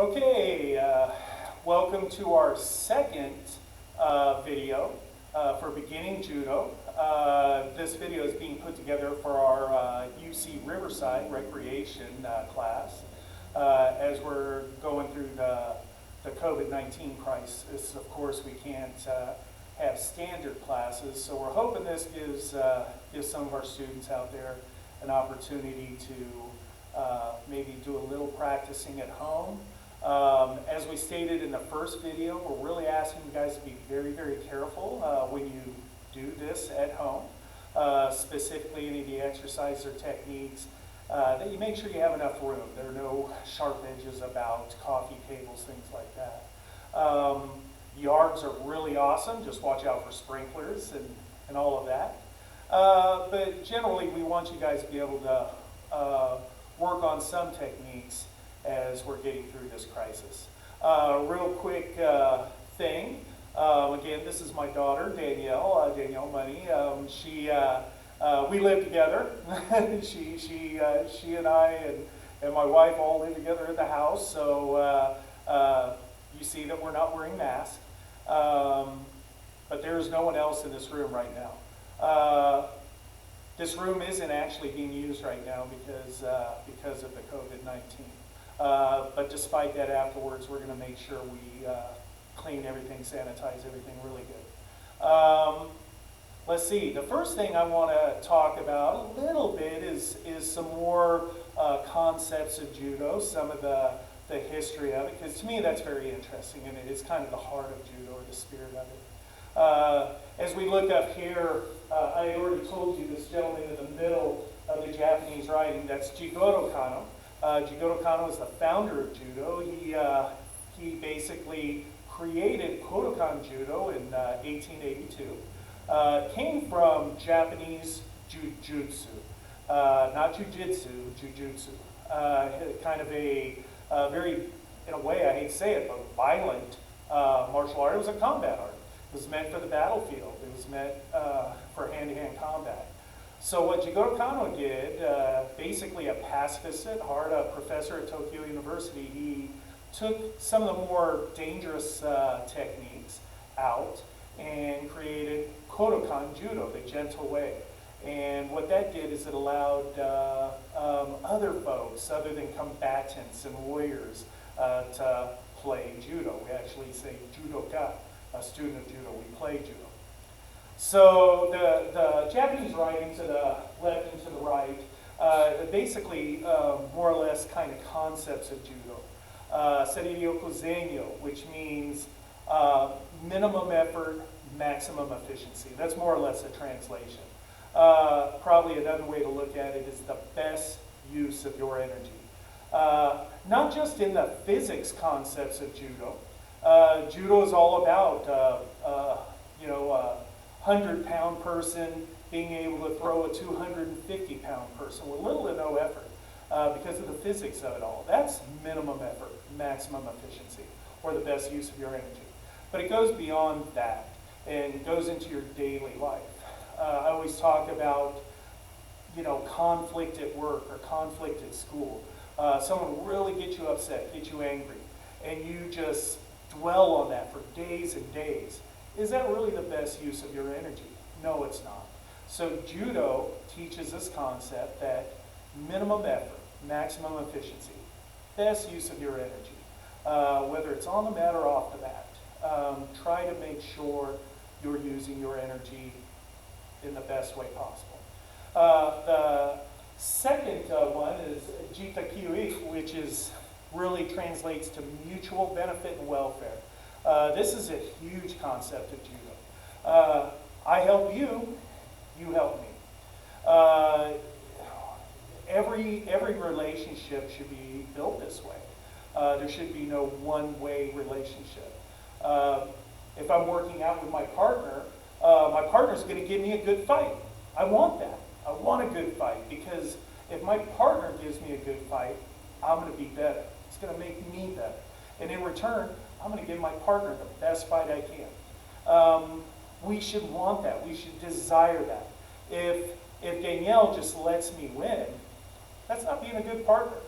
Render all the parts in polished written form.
Okay, welcome to our second video for beginning judo. This video is being put together for our UC Riverside recreation class as we're going through the COVID-19 crisis. Of course, we can't have standard classes, so we're hoping this gives some of our students out there an opportunity to maybe do a little practicing at home. As we stated in the first video, we're really asking you guys to be very, very careful when you do this at home, specifically any of the exercises or techniques, that you make sure you have enough room. There are no sharp edges about, coffee tables, things like that. Yards are really awesome. Just watch out for sprinklers and all of that. But generally, we want you guys to be able to work on some techniques as we're getting through this crisis. Real quick thing, again, this is my daughter, Danielle Money. We live together. she and I and my wife all live together in the house, so you see that we're not wearing masks. But there is no one else in this room right now. This room isn't actually being used right now because of the COVID-19. But despite that, afterwards, we're going to make sure we clean everything, sanitize everything really good. Let's see. The first thing I want to talk about a little bit is some more concepts of judo, some of the history of it, because to me that's very interesting, and it's kind of the heart of judo, or the spirit of it. As we look up here, I already told you this gentleman in the middle of the Japanese writing, that's Jigoro Kano. Jigoro Kano is the founder of judo. He basically created Kodokan Judo in 1882. Came from Japanese jujutsu, not jujitsu, jujutsu. Kind of a very, in a way, I hate to say it, but violent martial art. It was a combat art. It was meant for the battlefield. It was meant for hand-to-hand combat. So what Jigoro Kano did, basically a pacifist at heart, a professor at Tokyo University, he took some of the more dangerous techniques out and created Kodokan Judo, the gentle way. And what that did is it allowed other folks, other than combatants and warriors, to play judo. We actually say judoka, a student of judo. We play judo. So the Japanese writing to the left and to the right, basically more or less kind of concepts of judo. Seriryoku Zenyo, which means minimum effort, maximum efficiency. That's more or less a translation. Probably another way to look at it is the best use of your energy. Not just in the physics concepts of judo. Judo is all about, 100-pound person being able to throw a 250-pound person with little to no effort because of the physics of it all. That's minimum effort, maximum efficiency, or the best use of your energy. But it goes beyond that and goes into your daily life. I always talk about, conflict at work or conflict at school. Someone will really get you upset, get you angry, and you just dwell on that for days and days. Is that really the best use of your energy? No, it's not. So judo teaches this concept that minimum effort, maximum efficiency, best use of your energy. Whether it's on the mat or off the mat, try to make sure you're using your energy in the best way possible. The second one is GPQE, which really translates to mutual benefit and welfare. This is a huge concept of judo. I help you, you help me. Every relationship should be built this way. There should be no one-way relationship. If I'm working out with my partner's going to give me a good fight. I want that. I want a good fight, because if my partner gives me a good fight, I'm going to be better. It's going to make me better. And in return, I'm going to give my partner the best fight I can. We should want that. We should desire that. If Danielle just lets me win, that's not being a good partner.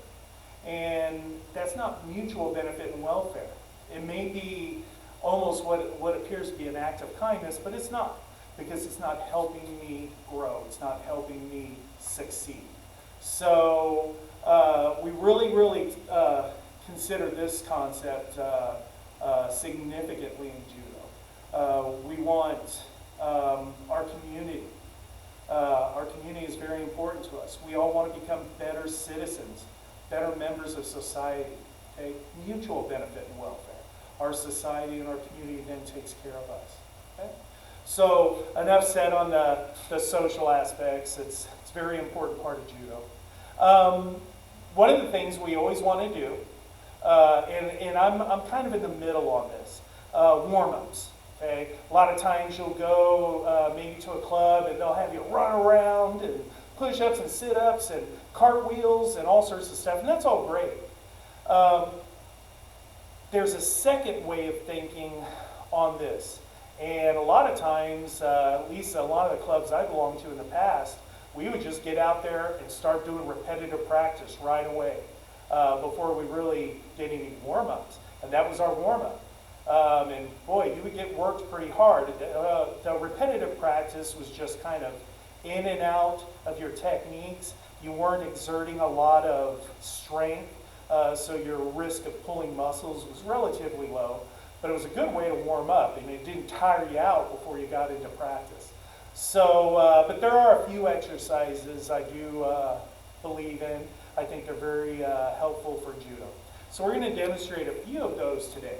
And that's not not mutual benefit and welfare. It may be almost what appears to be an act of kindness, but it's not, because it's not helping me grow. It's not helping me succeed. So we really consider this concept significantly in judo. We want our community. Our community is very important to us. We all want to become better citizens, better members of society. Okay? Mutual benefit and welfare. Our society and our community then takes care of us. Okay? So enough said on the social aspects. It's a very important part of judo. One of the things we always want to do, and I'm kind of in the middle on this, warm-ups. Okay? A lot of times you'll go maybe to a club and they'll have you run around and push-ups and sit-ups and cartwheels and all sorts of stuff, and that's all great. There's a second way of thinking on this, and a lot of times, at least a lot of the clubs I belonged to in the past, we would just get out there and start doing repetitive practice right away before we really did any warm-ups, and that was our warm-up. And boy, you would get worked pretty hard. The repetitive practice was just kind of in and out of your techniques. You weren't exerting a lot of strength, so your risk of pulling muscles was relatively low. But it was a good way to warm up, and it didn't tire you out before you got into practice. So, but there are a few exercises I do believe in. I think they're very helpful for judo. So we're going to demonstrate a few of those today.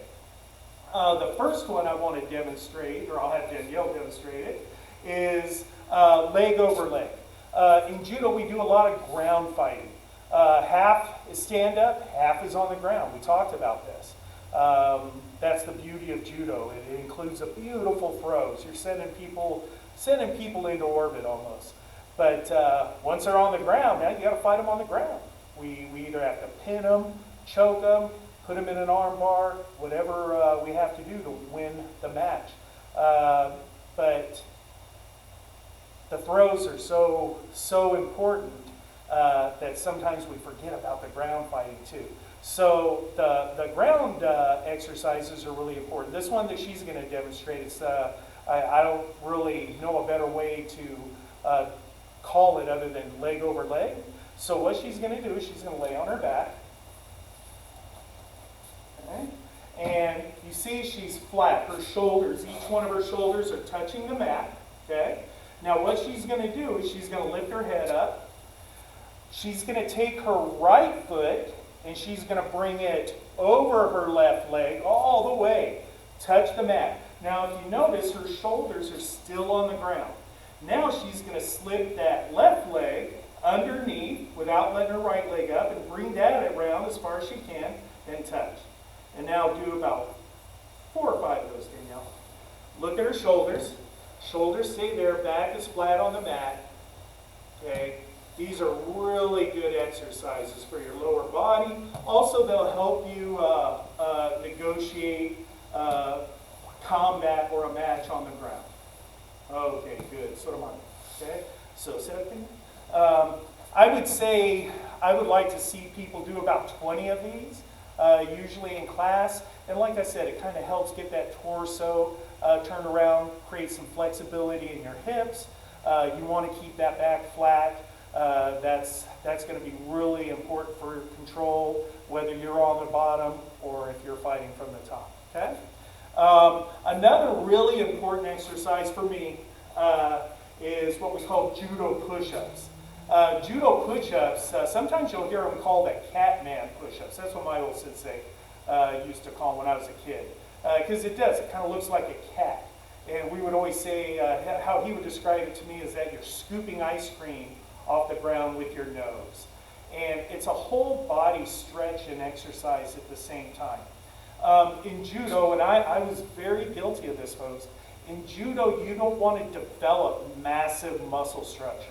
The first one I want to demonstrate, or I'll have Danielle demonstrate it, is leg over leg. In judo, we do a lot of ground fighting. Half is stand up, half is on the ground. We talked about this. That's the beauty of judo. It includes a beautiful throws. You're sending people into orbit almost. But once they're on the ground, now you got to fight them on the ground. We either have to pin them, choke them, put them in an arm bar, whatever we have to do to win the match. But the throws are so important that sometimes we forget about the ground fighting too. So the ground exercises are really important. This one that she's going to demonstrate, it's, I don't really know a better way to call it other than leg over leg. So what she's going to do is she's going to lay on her back. Okay? And you see she's flat. Her shoulders, each one of her shoulders are touching the mat. Okay? Now what she's going to do is she's going to lift her head up. She's going to take her right foot and she's going to bring it over her left leg all the way. Touch the mat. Now if you notice, her shoulders are still on the ground. Now she's going to slip that left leg underneath without letting her right leg up and bring that around as far as she can and touch. And now do about 4 or 5 of those, Danielle. Look at her shoulders. Shoulders stay there, back is flat on the mat. Okay. These are really good exercises for your lower body. Also, they'll help you negotiate combat or a match on the ground. Okay, good. So do I. Okay, so second. I would say I would like to see people do about 20 of these, usually in class. And like I said, it kind of helps get that torso turned around, create some flexibility in your hips. You want to keep that back flat. That's going to be really important for control, whether you're on the bottom or if you're fighting from the top. Okay. Another really important exercise for me is what we call judo push-ups. Judo push-ups, sometimes you'll hear them called the Catman Pushups. That's what my old sensei used to call them when I was a kid. Because it does, it kind of looks like a cat. And we would always say, how he would describe it to me is that you're scooping ice cream off the ground with your nose. And it's a whole body stretch and exercise at the same time. In judo, and I was very guilty of this, folks, in judo you don't want to develop massive muscle structure.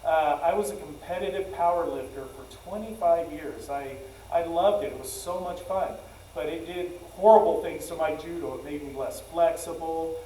I was a competitive power lifter for 25 years. I loved it. It was so much fun. But it did horrible things to my judo. It made me less flexible.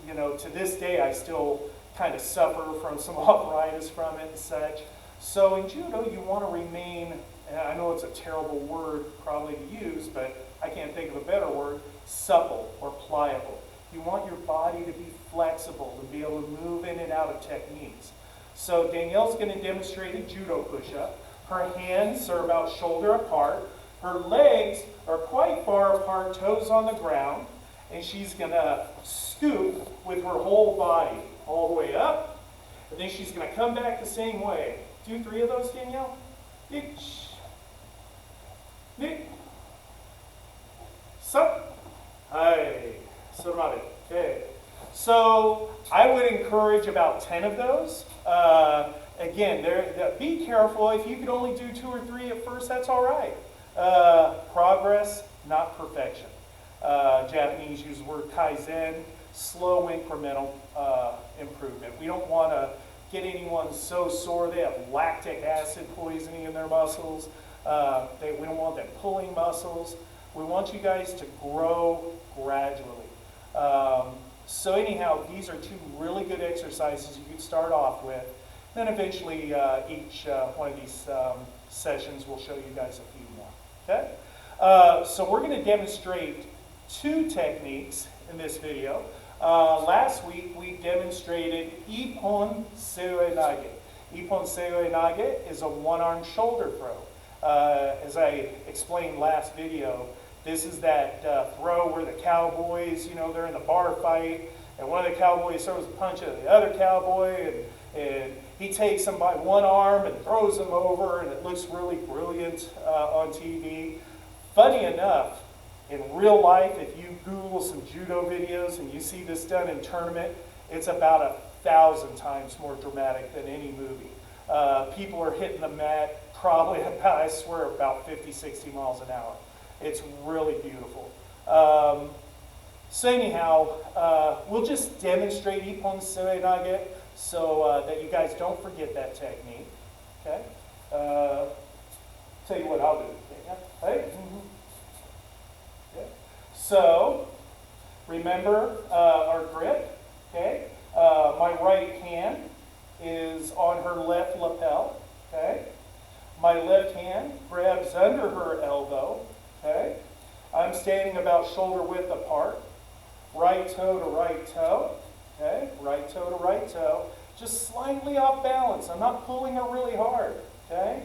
You know, to this day I still kind of suffer from some arthritis from it and such. So in judo you want to remain and I know it's a terrible word probably to use, but I can't think of a better word, supple or pliable. You want your body to be flexible and be able to move in and out of techniques. So Danielle's going to demonstrate a judo push-up. Her hands are about shoulder apart. Her legs are quite far apart, toes on the ground. And she's going to scoop with her whole body all the way up. And then she's going to come back the same way. Do 3 of those, Danielle. Ich. Nick. Sup. Hi. Sorare. Okay. So I would encourage about 10 of those. Again, be careful. If you could only do 2 or 3 at first, that's all right. Progress, not perfection. Japanese use the word kaizen, slow incremental improvement. We don't want to get anyone so sore they have lactic acid poisoning in their muscles. We don't want them pulling muscles. We want you guys to grow gradually. So anyhow, these are 2 really good exercises you can start off with. Then eventually each one of these sessions will show you guys a few more. Okay? So we're going to demonstrate 2 techniques in this video. Last week we demonstrated Ippon-Seoi-Nage. Ippon-Seoi-Nage is a one-arm shoulder throw. As I explained last video, this is that throw where the cowboys, they're in the bar fight, and one of the cowboys throws a punch at the other cowboy, and he takes him by one arm and throws him over, and it looks really brilliant on TV. Funny enough, in real life, if you Google some judo videos and you see this done in tournament, it's about 1,000 times more dramatic than any movie. People are hitting the mat probably about, I swear, about 50, 60 miles an hour. It's really beautiful. So anyhow, we'll just demonstrate Ippon-Seoi-Nage so that you guys don't forget that technique. Okay? Tell you what I'll do. Okay? Okay. So, remember our grip. Okay? My right hand is on her left lapel. Okay? My left hand grabs under her elbow. Okay? I'm standing about shoulder width apart. Right toe to right toe. Okay? Right toe to right toe. Just slightly off balance. I'm not pulling her really hard. Okay?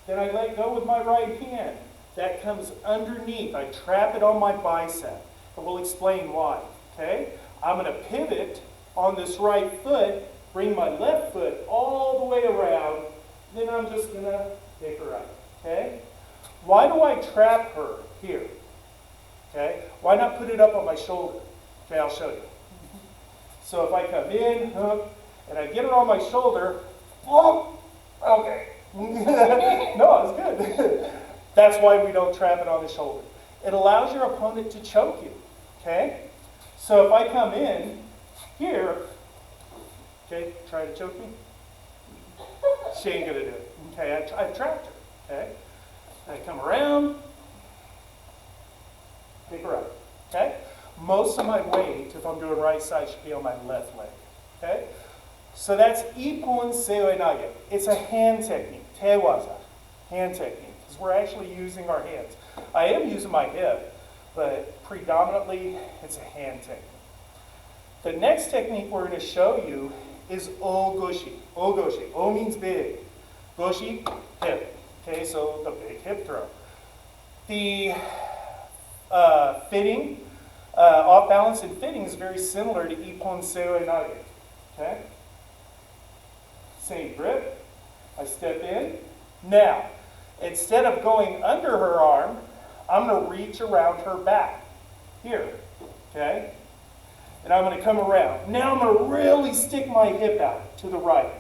Then I let go with my right hand. That comes underneath. I trap it on my bicep. And we'll explain why. Okay? I'm going to pivot on this right foot, bring my left foot all the way around, then I'm just going to pick her up. Okay? Why do I trap her here? Okay? Why not put it up on my shoulder? Okay, I'll show you. So if I come in, hook, and I get her on my shoulder, oh, okay. No, it's good. That's why we don't trap it on the shoulder. It allows your opponent to choke you. Okay? So if I come in here, okay, try to choke me. She ain't gonna do it. Okay, I've trapped her. Okay? I come around, pick her up. Okay? Most of my weight, if I'm doing right side, should be on my left leg. Okay? So that's Ippon-Seoi-Nage. It's a hand technique. Tewaza. Hand technique. Because we're actually using our hands. I am using my hip, but predominantly it's a hand technique. The next technique we're going to show you is O-Goshi. O-Goshi. O means big. Goshi, hip. Okay, so the big hip throw. The fitting, off balance and fitting is very similar to Ippon-Seoi-Nage. Okay? Same grip. I step in. Now, instead of going under her arm, I'm going to reach around her back. Here. Okay? And I'm going to come around. Now I'm going to really stick my hip out to the right.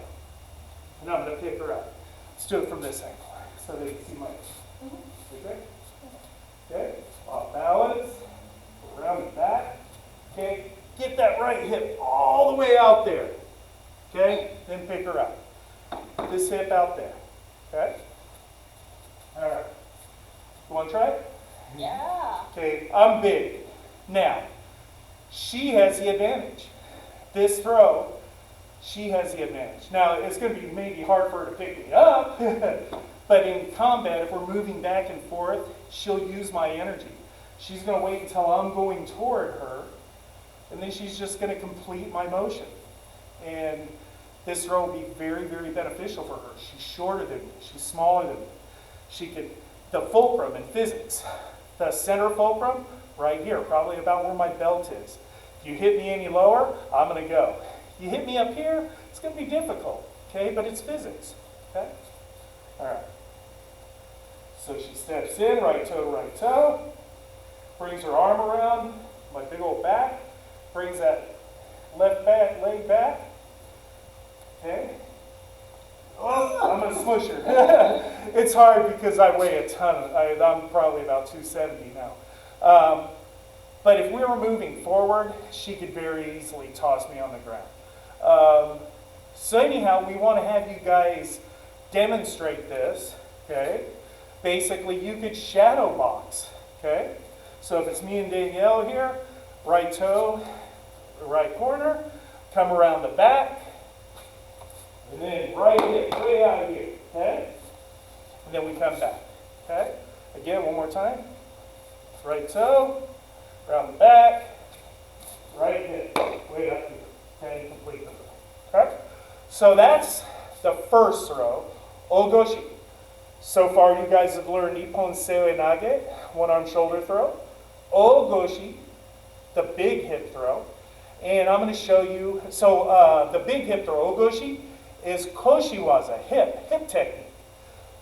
And I'm going to pick her up. Let's do it from this angle so that you can see my hip. Okay? Okay? Off balance. Around the back. Okay? Get that right hip all the way out there. Okay? Then pick her up. This hip out there. Okay? All right. You want to try it? Yeah. Okay, I'm big. Now, she has the advantage. This throw, she has the advantage. Now, it's going to be maybe hard for her to pick me up, But in combat, if we're moving back and forth, she'll use my energy. She's going to wait until I'm going toward her, and then she's just going to complete my motion. And this throw will be very, very beneficial for her. She's shorter than me. She's smaller than me. She could, the fulcrum in physics, the center fulcrum, right here, probably about where my belt is. If you hit me any lower, I'm going to go. You hit me up here, it's going to be difficult, okay? But it's physics, okay? All right. So she steps in, right toe, brings her arm around my big old back, brings that left back, leg back, okay? Oh, I'm going to smush her. It's hard because I weigh a ton. I'm probably about 270 now. But if we were moving forward, she could very easily toss me on the ground. So anyhow, we want to have you guys demonstrate this, okay? Basically, you could shadow box, okay? So if it's me and Danielle here, right toe, right corner, come around the back, and then right hip, way out here, okay? And then we come back, okay? Again, one more time. Right toe, around the back, right hip, way up here, okay? Complete the throw, okay? So that's the first throw, O-Goshi. So far, you guys have learned Ippon-Seoi-Nage, one-arm shoulder throw, O-Goshi, the big hip throw, and I'm going to show you, so the big hip throw, O-Goshi, is koshiwaza, hip technique.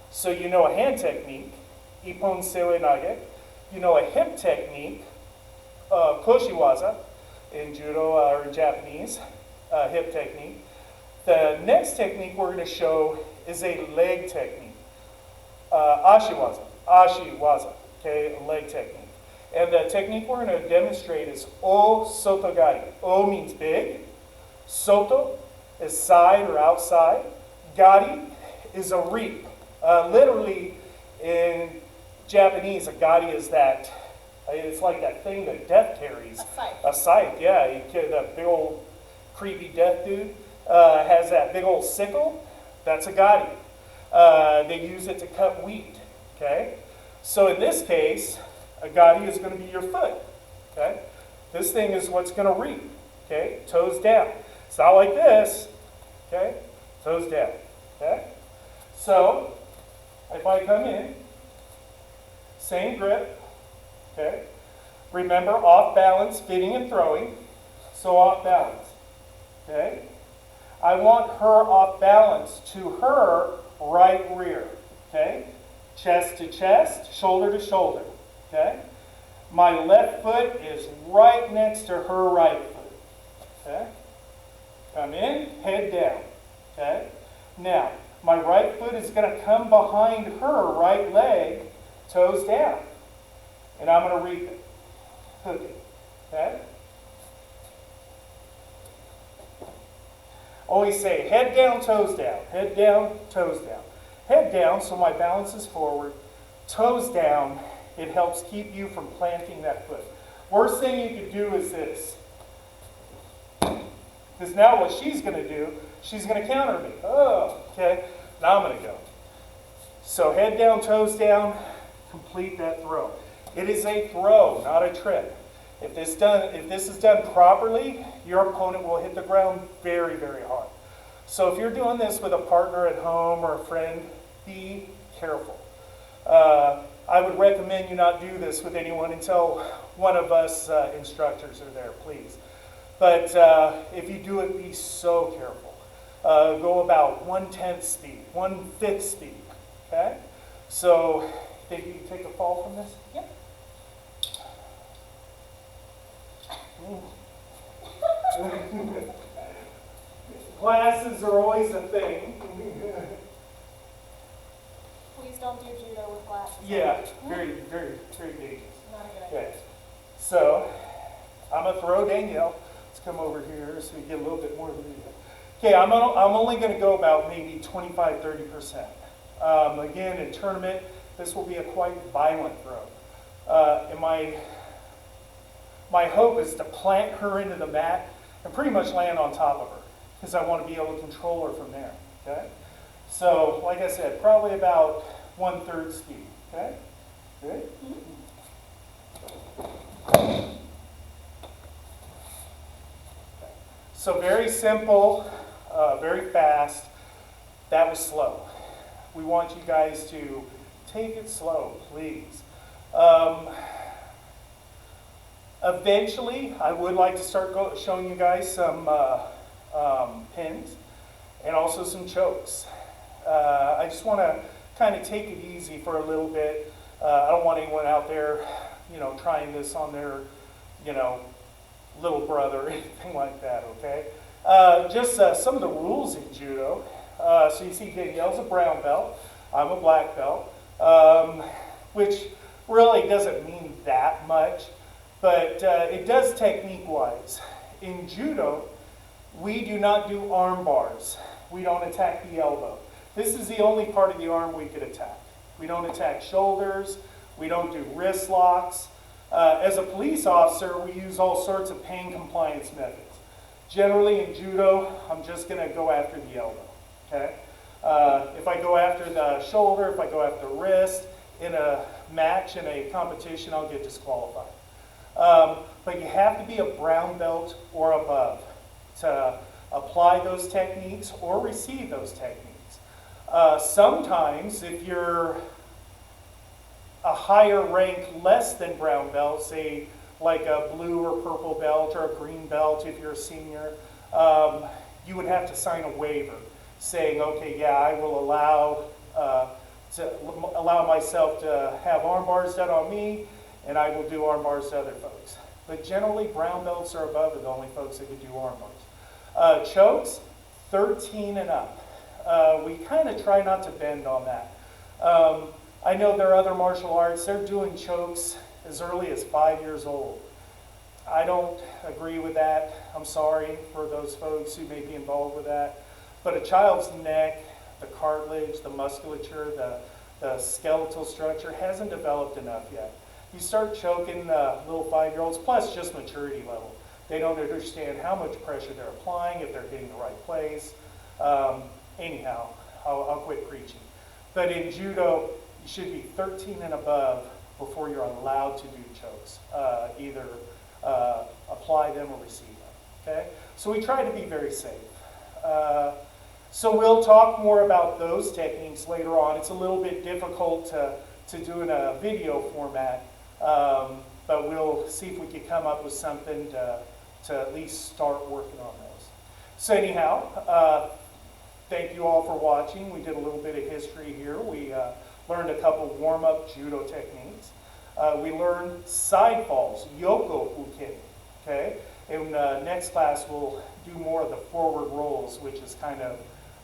So you know a hand technique, Ippon-Seoi-Nage, you know a hip technique, koshiwaza, in judo or Japanese, hip technique. The next technique we're going to show is a leg technique. Ashiwaza, okay, leg technique. And the technique we're going to demonstrate is O-Soto-Gari. O means big, Soto is side or outside, Gari is a reap. Literally in Japanese, a Gari is that, it's like that thing that death carries. A scythe. A scythe, yeah. That big old creepy death dude has that big old sickle. That's a Gari. They use it to cut wheat, okay? So in this case, a Gari is going to be your foot, okay? This thing is what's going to reap, okay? Toes down. It's not like this, okay? Toes down, okay? So, if I come in, same grip, okay? Remember, off balance, fitting and throwing, so off balance, okay? I want her off balance to her right rear, okay? Chest to chest, shoulder to shoulder, okay? My left foot is right next to her right foot, okay? Come in, head down, okay? Now, my right foot is going to come behind her right leg, toes down, and I'm going to reap it, hook it, okay? Always say head down, toes down, head down, toes down. Head down so my balance is forward, toes down, it helps keep you from planting that foot. Worst thing you could do is this. Because now what she's going to do, she's going to counter me. Oh, okay. Now I'm going to go. So head down, toes down, complete that throw. It is a throw, not a trip. If this is done properly, your opponent will hit the ground very, very hard. So if you're doing this with a partner at home or a friend, be careful. I would recommend you not do this with anyone until one of us instructors are there, please. But if you do it, be so careful. Go about 1/10 speed, 1/5 speed, okay? So, think you can take a fall from this? Yep. Glasses are always a thing. Please don't do judo with glasses. Yeah, very, very, very dangerous. Not a good idea. Okay, so I'm gonna throw Danielle. Let's come over here so we get a little bit more of the video. Okay, I'm only gonna go about maybe 25–30%. Again, in tournament, this will be a quite violent throw. And my hope is to plant her into the mat and pretty much land on top of her because I want to be able to control her from there, okay? So, like I said, probably about 1/3 speed, okay? Good? So very simple, very fast. That was slow. We want you guys to take it slow, please. Eventually, I would like to start showing you guys some pins and also some chokes. I just want to kind of take it easy for a little bit. I don't want anyone out there, trying this on their, little brother or anything like that, okay? Just some of the rules in judo. So you see Danielle's a brown belt. I'm a black belt, which really doesn't mean that much, but it does technique-wise. In judo, we do not do arm bars. We don't attack the elbow. This is the only part of the arm we could attack. We don't attack shoulders. We don't do wrist locks. As a police officer, we use all sorts of pain compliance methods. Generally in judo, I'm just going to go after the elbow. Okay? If I go after the shoulder, if I go after the wrist, in a match, in a competition, I'll get disqualified. But you have to be a brown belt or above to apply those techniques or receive those techniques. Sometimes, if you're a higher rank less than brown belt, say like a blue or purple belt or a green belt if you're a senior, you would have to sign a waiver saying, okay, yeah, I will allow myself to have arm bars done on me, and I will do arm bars to other folks. But generally, brown belts or above are the only folks that can do arm bars. Chokes, 13 and up. We kind of try not to bend on that. I know there are other martial arts, they're doing chokes as early as 5 years old. I don't agree with that. I'm sorry for those folks who may be involved with that. But a child's neck, the cartilage, the musculature, the skeletal structure hasn't developed enough yet. You start choking little 5-year-olds, plus just maturity level. They don't understand how much pressure they're applying, if they're hitting the right place. Anyhow, I'll quit preaching. But in judo, you should be 13 and above before you're allowed to do chokes. Either apply them or receive them, okay? So we try to be very safe. So we'll talk more about those techniques later on. It's a little bit difficult to do in a video format, but we'll see if we can come up with something to at least start working on those. So anyhow, thank you all for watching. We did a little bit of history here. We learned a couple warm-up judo techniques. We learned side falls, yoko uken, okay? In next class, we'll do more of the forward rolls, which is kind of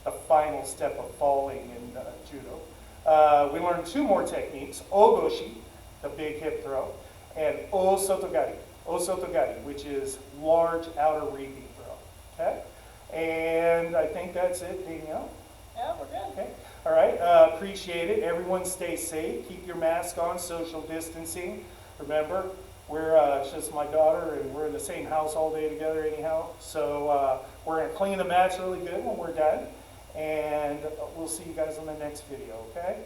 the final step of falling in judo. We learned 2 more techniques, O-Goshi, the big hip throw, and O-Soto-Gari, O-Soto-Gari, which is large outer reaping throw, okay? And I think that's it, Danielle. Yeah, we're good. Okay. All right. Appreciate it. Everyone stay safe. Keep your mask on, social distancing. Remember, it's just my daughter, and we're in the same house all day together anyhow. So we're going to clean the mats really good when we're done. And we'll see you guys on the next video, okay?